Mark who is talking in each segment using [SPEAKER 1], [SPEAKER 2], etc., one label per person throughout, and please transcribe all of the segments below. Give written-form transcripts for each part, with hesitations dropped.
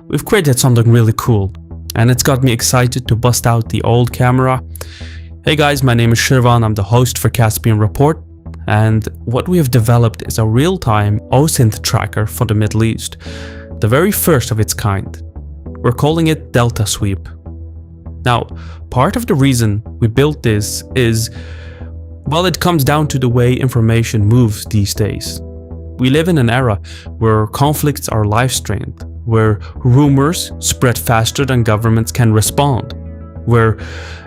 [SPEAKER 1] we've created something really cool, and it's got me excited to bust out the old camera. Hey guys, my name is Shirvan, I'm the host for CaspianReport, and what we have developed is a real-time OSINT tracker for the Middle East, the very first of its kind. We're calling it DeltaSweep. Now, part of the reason we built this is, well, it comes down to the way information moves these days. We live in an era where conflicts are live-streamed, where rumors spread faster than governments can respond, where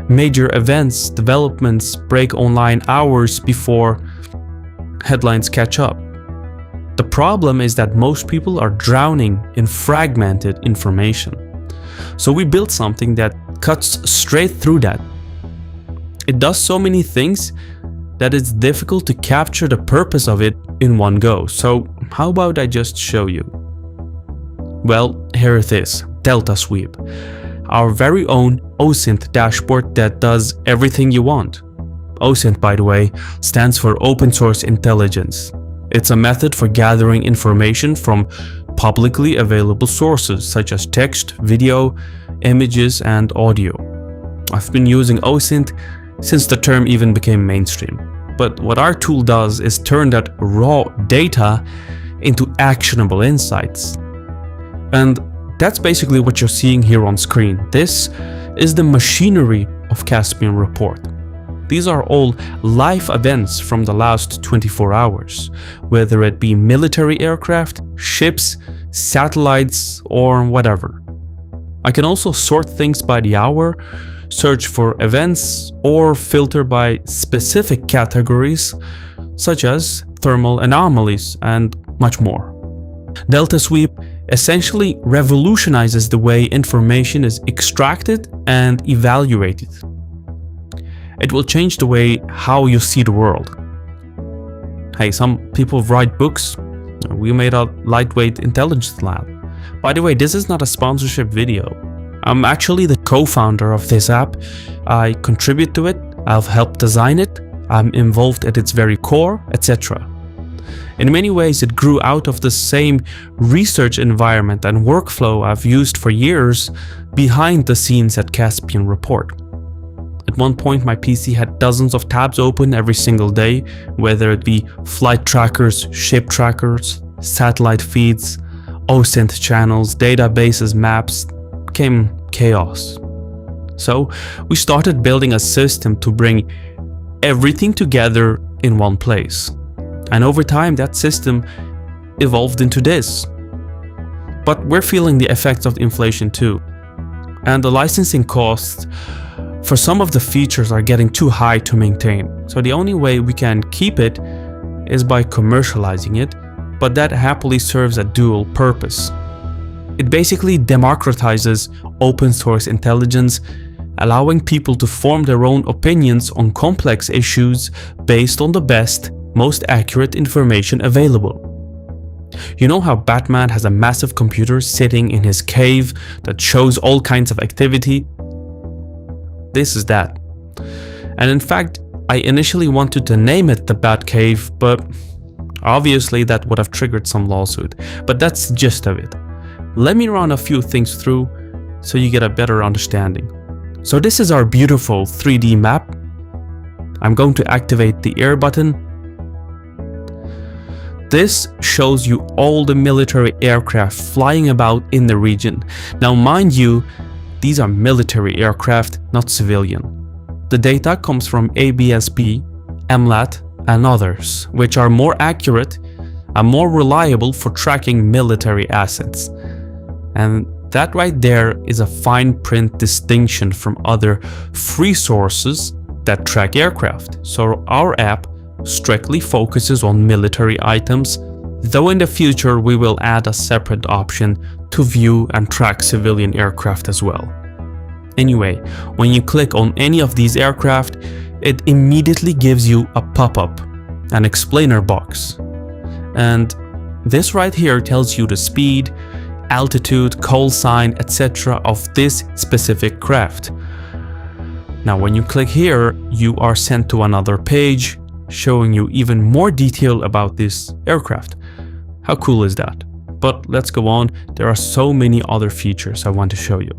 [SPEAKER 1] major events, developments break online hours before headlines catch up. The problem is that most people are drowning in fragmented information. So we built something that cuts straight through that. It does so many things that it's difficult to capture the purpose of it in one go. So how about I just show you? Well, here it is, DeltaSweep, our very own OSINT dashboard that does everything you want. OSINT, by the way, stands for Open Source Intelligence. It's a method for gathering information from publicly available sources such as text, video, images, and audio. I've been using OSINT since the term even became mainstream. But what our tool does is turn that raw data into actionable insights. And that's basically what you're seeing here on screen. This is the machinery of CaspianReport. These are all live events from the last 24 hours, whether it be military aircraft, ships, satellites, or whatever. I can also sort things by the hour, search for events, or filter by specific categories such as thermal anomalies and much more. DeltaSweep essentially revolutionizes the way information is extracted and evaluated. It will change the way how you see the world. Hey, some people write books. We made a lightweight intelligence lab. By the way, this is not a sponsorship video. I'm actually the co-founder of this app. I contribute to it, I've helped design it, I'm involved at its very core, etc. In many ways, it grew out of the same research environment and workflow I've used for years behind the scenes at CaspianReport. At one point, my PC had dozens of tabs open every single day, whether it be flight trackers, ship trackers, satellite feeds, OSINT channels, databases, maps. Became chaos. So we started building a system to bring everything together in one place. And over time, that system evolved into this. But we're feeling the effects of inflation too. And the licensing costs for some of the features are getting too high to maintain. So the only way we can keep it is by commercializing it, but that happily serves a dual purpose. It basically democratizes open source intelligence, allowing people to form their own opinions on complex issues based on the best, most accurate information available. You know how Batman has a massive computer sitting in his cave that shows all kinds of activity? This is that. And in fact, I initially wanted to name it the Batcave, but obviously that would have triggered some lawsuit. But that's the gist of it. Let me run a few things through so you get a better understanding. So this is our beautiful 3D map. I'm going to activate the air button. This shows you all the military aircraft flying about in the region. Now mind you, these are military aircraft, not civilian. The data comes from ABSB, MLAT, and others, which are more accurate and more reliable for tracking military assets. And that right there is a fine print distinction from other free sources that track aircraft. So our app strictly focuses on military items, though in the future we will add a separate option to view and track civilian aircraft as well. Anyway, when you click on any of these aircraft, it immediately gives you a pop-up, an explainer box. And this right here tells you the speed, altitude, call sign, etc. of this specific craft. Now when you click here, you are sent to another page showing you even more detail about this aircraft. How cool is that? But let's go on. There are so many other features I want to show you.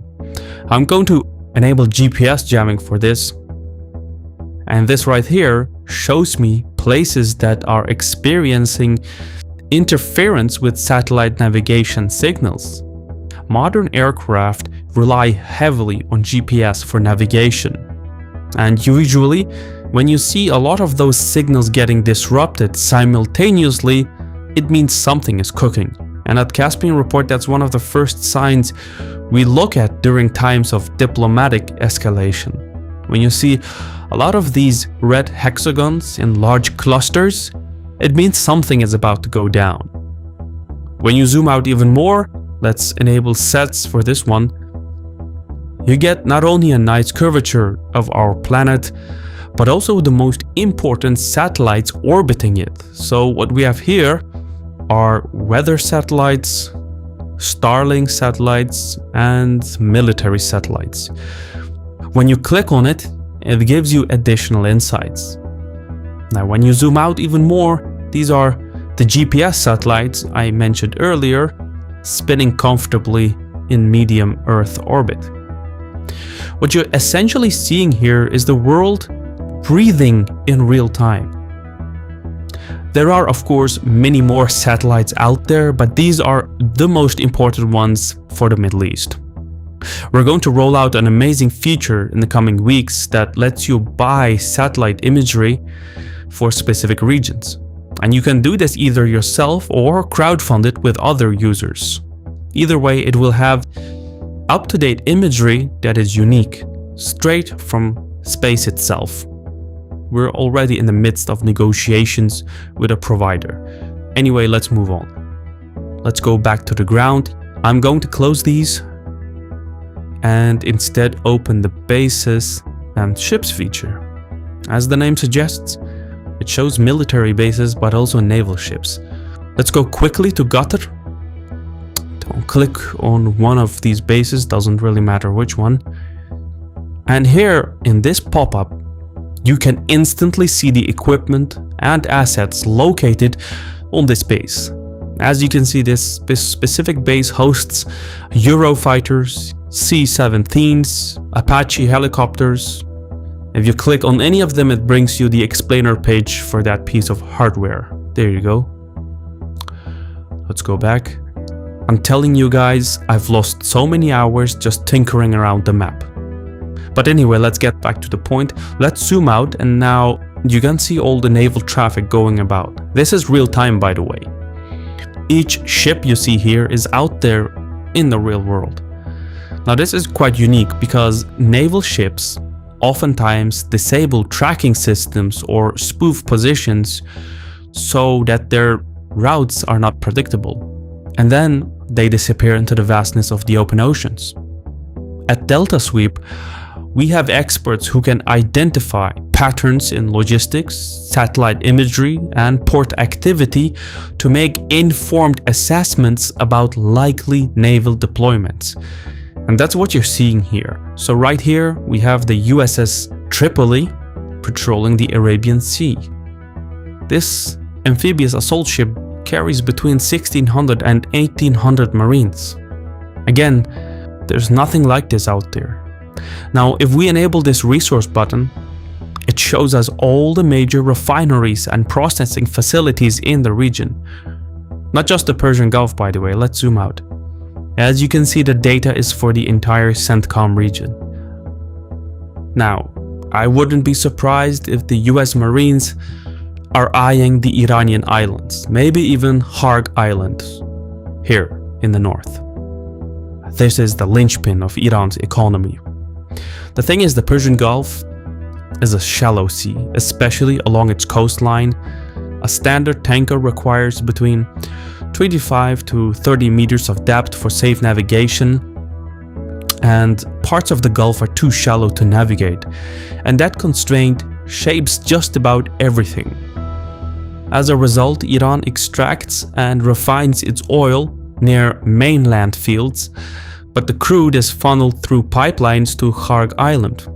[SPEAKER 1] I'm going to enable GPS jamming for this. And this right here shows me places that are experiencing interference with satellite navigation signals. Modern aircraft rely heavily on GPS for navigation. And usually, when you see a lot of those signals getting disrupted simultaneously, it means something is cooking. And at CaspianReport, that's one of the first signs we look at during times of diplomatic escalation. When you see a lot of these red hexagons in large clusters, it means something is about to go down. When you zoom out even more, let's enable sets for this one, you get not only a nice curvature of our planet, but also the most important satellites orbiting it. So what we have here are weather satellites, Starlink satellites, and military satellites. When you click on it, it gives you additional insights. Now, when you zoom out even more, these are the GPS satellites I mentioned earlier, spinning comfortably in medium Earth orbit. What you're essentially seeing here is the world breathing in real time. There are, of course, many more satellites out there, but these are the most important ones for the Middle East. We're going to roll out an amazing feature in the coming weeks that lets you buy satellite imagery for specific regions. And you can do this either yourself or crowdfund it with other users. Either way, it will have up-to-date imagery that is unique, straight from space itself. We're already in the midst of negotiations with a provider. Anyway, let's move on. Let's go back to the ground. I'm going to close these and instead open the bases and ships feature. As the name suggests, it shows military bases but also naval ships. Let's go quickly to Qatar. Don't click on one of these bases, doesn't really matter which one. And here in this pop-up, you can instantly see the equipment and assets located on this base. As you can see, this specific base hosts Eurofighters, C-17s, Apache helicopters. If you click on any of them, it brings you the explainer page for that piece of hardware. There you go. Let's go back. I'm telling you guys, I've lost so many hours just tinkering around the map. But anyway, let's get back to the point. Let's zoom out, and now you can see all the naval traffic going about. This is real time, by the way. Each ship you see here is out there in the real world. Now this is quite unique because naval ships oftentimes disable tracking systems or spoof positions so that their routes are not predictable. And then they disappear into the vastness of the open oceans. At DeltaSweep, we have experts who can identify patterns in logistics, satellite imagery, and port activity to make informed assessments about likely naval deployments. And that's what you're seeing here. So right here, we have the USS Tripoli patrolling the Arabian Sea. This amphibious assault ship carries between 1,600 and 1,800 Marines. Again, there's nothing like this out there. Now, if we enable this resource button, it shows us all the major refineries and processing facilities in the region. Not just the Persian Gulf, by the way. Let's zoom out. As you can see, the data is for the entire CENTCOM region. Now, I wouldn't be surprised if the US Marines are eyeing the Iranian islands, maybe even Kharg Island, here in the north. This is the linchpin of Iran's economy. The thing is, the Persian Gulf is a shallow sea, especially along its coastline. A standard tanker requires between 25 to 30 meters of depth for safe navigation, and parts of the Gulf are too shallow to navigate, and that constraint shapes just about everything. As a result, Iran extracts and refines its oil near mainland fields, but the crude is funneled through pipelines to Kharg Island,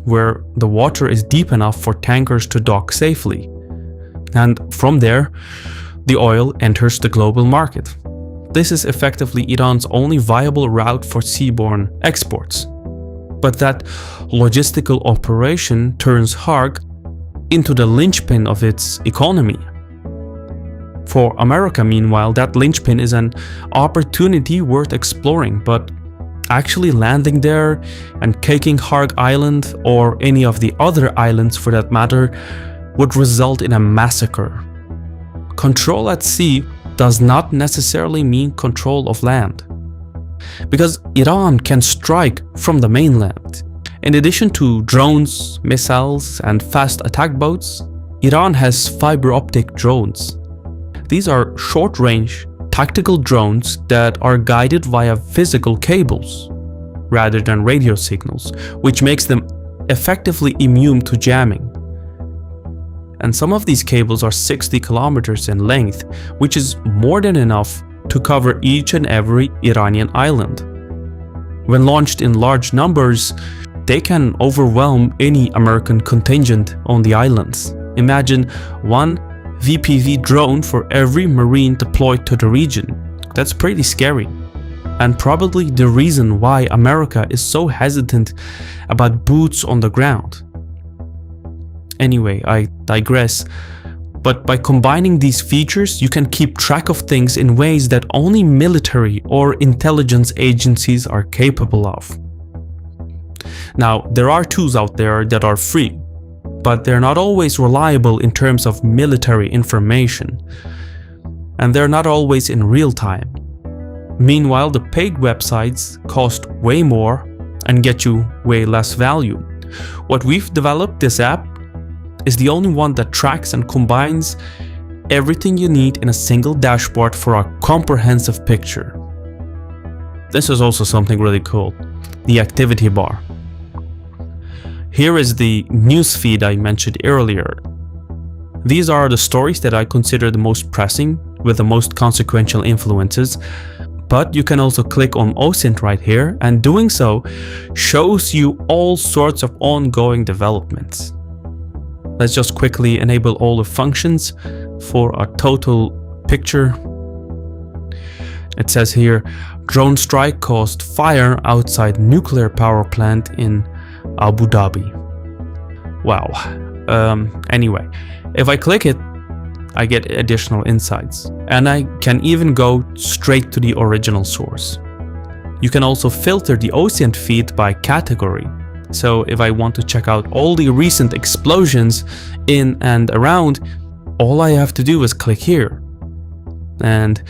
[SPEAKER 1] where the water is deep enough for tankers to dock safely. And from there, the oil enters the global market. this is effectively Iran's only viable route for seaborne exports. But that logistical operation turns Harg into the linchpin of its economy. For America, meanwhile, that linchpin is an opportunity worth exploring, but actually landing there and taking Harg Island, or any of the other islands for that matter, would result in a massacre. Control at sea does not necessarily mean control of land, because Iran can strike from the mainland. In addition to drones, missiles, and fast attack boats, Iran has fiber optic drones. These are short-range, tactical drones that are guided via physical cables rather than radio signals, which makes them effectively immune to jamming. And some of these cables are 60 kilometers in length, which is more than enough to cover each and every Iranian island. When launched in large numbers, they can overwhelm any American contingent on the islands. Imagine one VPV drone for every Marine deployed to the region. That's pretty scary, and probably the reason why America is so hesitant about boots on the ground. Anyway, I digress, but by combining these features, you can keep track of things in ways that only military or intelligence agencies are capable of. Now, there are tools out there that are free, but they're not always reliable in terms of military information, and they're not always in real time. Meanwhile, the paid websites cost way more and get you way less value. What we've developed, this app, is the only one that tracks and combines everything you need in a single dashboard for a comprehensive picture. This is also something really cool, the activity bar. Here is the news feed I mentioned earlier. These are the stories that I consider the most pressing, with the most consequential influences, but you can also click on OSINT right here, and doing so shows you all sorts of ongoing developments. Let's just quickly enable all the functions for a total picture. It says here, drone strike caused fire outside nuclear power plant in Abu Dhabi. Wow. Anyway, if I click it, I get additional insights, and I can even go straight to the original source. You can also filter the OSINT feed by category. So if I want to check out all the recent explosions in and around, all I have to do is click here. And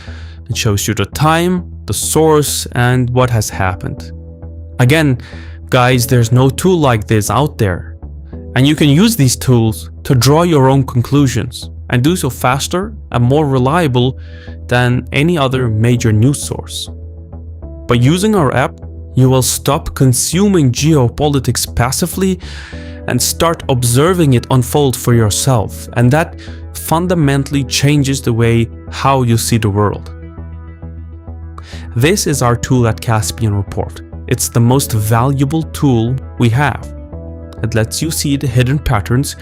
[SPEAKER 1] it shows you the time, the source, and what has happened. Again, guys, there's no tool like this out there. And you can use these tools to draw your own conclusions and do so faster and more reliable than any other major news source. By using our app, you will stop consuming geopolitics passively and start observing it unfold for yourself, and that fundamentally changes the way how you see the world. This is our tool at CaspianReport. It's the most valuable tool we have. It lets you see the hidden patterns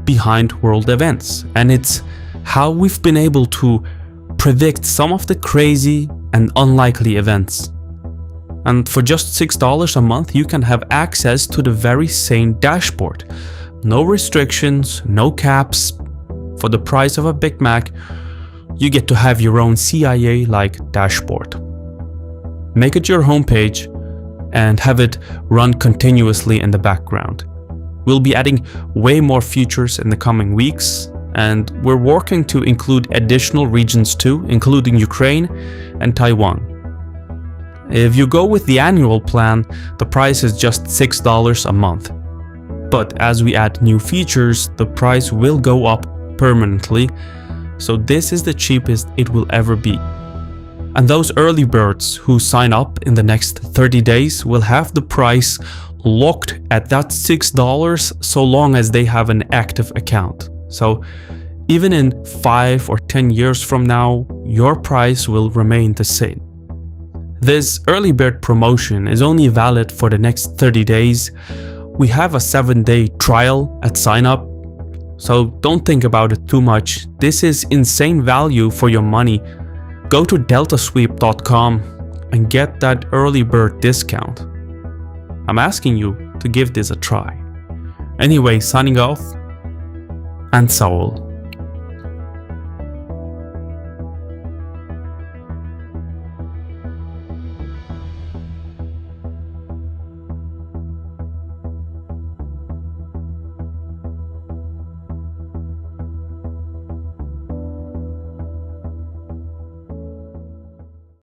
[SPEAKER 1] behind world events, and it's how we've been able to predict some of the crazy and unlikely events. And for just $6 a month, you can have access to the very same dashboard. No restrictions, no caps. For the price of a Big Mac, you get to have your own CIA-like dashboard. Make it your homepage and have it run continuously in the background. We'll be adding way more features in the coming weeks, and we're working to include additional regions too, including Ukraine and Taiwan. If you go with the annual plan, the price is just $6 a month. But as we add new features, the price will go up permanently, so this is the cheapest it will ever be. And those early birds who sign up in the next 30 days will have the price locked at that $6 so long as they have an active account. So even in 5 or 10 years from now, your price will remain the same. This early bird promotion is only valid for the next 30 days. We have a 7-day trial at sign up, so don't think about it too much. This is insane value for your money, Go to DeltaSweep.com and get that early bird discount. I'm asking you to give this a try. Anyway, signing off, and Saul.